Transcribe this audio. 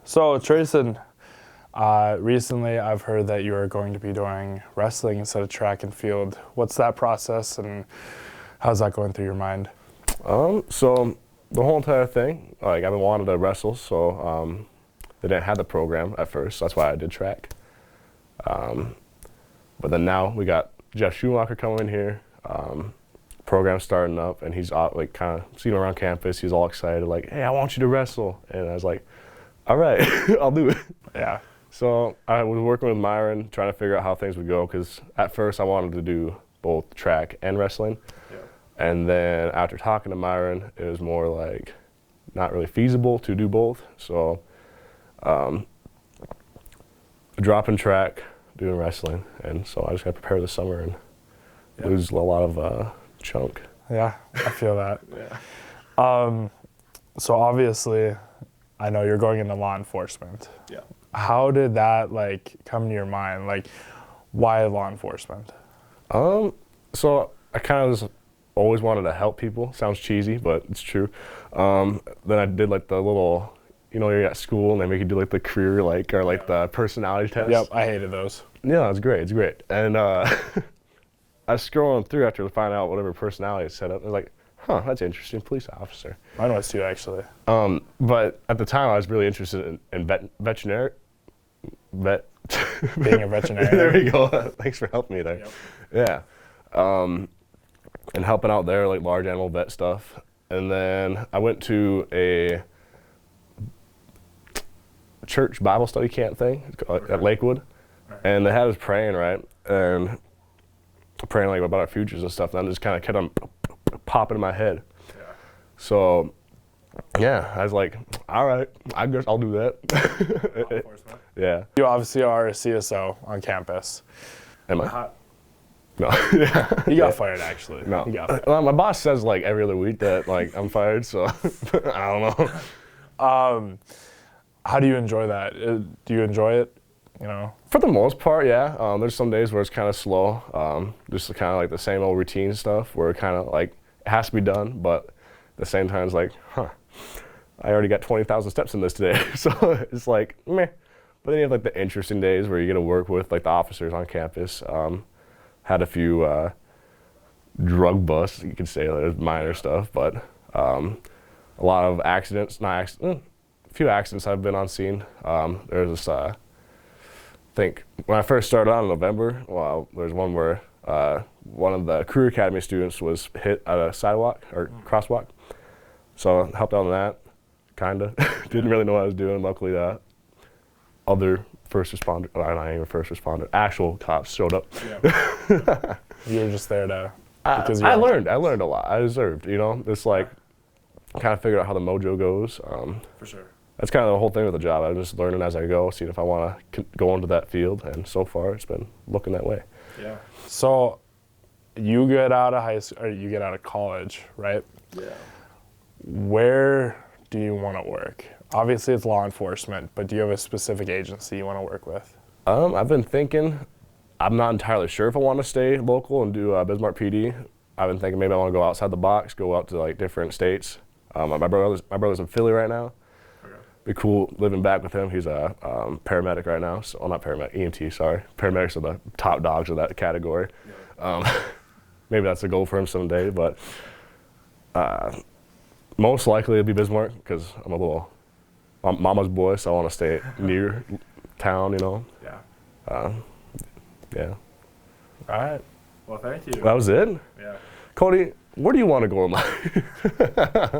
So, Treyson, recently I've heard that you are going to be doing wrestling instead of track and field. What's that process and how's that going through your mind? So the whole entire thing, like I've been wanting to wrestle, so they didn't have the program at first, so that's why I did track. But then now we got Jeff Schumacher coming in here, program starting up, and he's like kind of seeing him around campus. He's all excited, like, "Hey, I want you to wrestle," and I was like, "All right, I'll do it." Yeah. So I was working with Myron, trying to figure out how things would go, because at first I wanted to do both track and wrestling. Yeah. And then after talking to Myron, it was more like not really feasible to do both. So dropping track, doing wrestling. And so I just got to prepare this summer and lose a lot of chunk. Yeah, I feel that. Yeah. So obviously, I know you're going into law enforcement. Yeah. How did that come to your mind? Like, why law enforcement? So I kind of just always wanted to help people. Sounds cheesy, but it's true. Then I did like the little, you're at school and they make you do like the career or the personality test. Yep, I hated those. Yeah, it's great. It's great. And I was scrolling through after to find out whatever personality is set up. I was like, huh, that's interesting. Police officer. Mine was too, actually. But at the time, I was really interested in veterinary. Being a veterinarian. There we go. Thanks for helping me there. Yep. Yeah. And helping out there, like large animal vet stuff. And then I went to a church Bible study camp thing at Lakewood. Right. And they had us praying, right? And praying like about our futures and stuff. And that just kind of kept on popping in my head. Yeah. So, yeah, I was like, all right, I guess I'll do that. Law enforcement. Yeah. You obviously are a CSO on campus. Am I? No. You got fired, actually. No. You got fired. Well, my boss says like every other week that like I'm fired, so I don't know. How do you enjoy that? Do you enjoy it? For the most part, yeah. There's some days where it's kind of slow, just kind of like the same old routine stuff where it kind of like it has to be done, but at the same time it's like, I already got 20,000 steps in this today, so it's like meh. But then you have like the interesting days where you get to work with like the officers on campus. Had a few drug busts, you could say, like minor stuff, but a lot of accidents, a few accidents I've been on scene. There's this, I think, when I first started out in November, there's one where one of the career academy students was hit at a sidewalk or crosswalk. So I helped out on that, kinda. Didn't really know what I was doing. Luckily, other first responder, not even first responder, actual cops showed up. Yeah. You were just there to, because I learned a lot. I deserved, it's like, kind of figured out how the mojo goes. For sure. That's kind of the whole thing with the job. I'm just learning as I go, seeing if I want to go into that field, and so far it's been looking that way. Yeah. So you get out of high school, or you get out of college, right? Yeah. Where do you want to work? Obviously it's law enforcement, but do you have a specific agency you want to work with? I've been thinking, I'm not entirely sure if I want to stay local and do Bismarck PD. I've been thinking maybe I want to go outside the box, go out to like different states. My brother's in Philly right now. Okay. Be cool living back with him. He's a paramedic right now. So, well, not paramedic, EMT, sorry. Paramedics are the top dogs of that category. Yeah. Maybe that's a goal for him someday, but most likely it'll be Bismarck because I'm a little mama's boy, so I want to stay near town, Yeah. Yeah. All right. Well, thank you. That was it? Yeah. Cody, where do you want to go in life?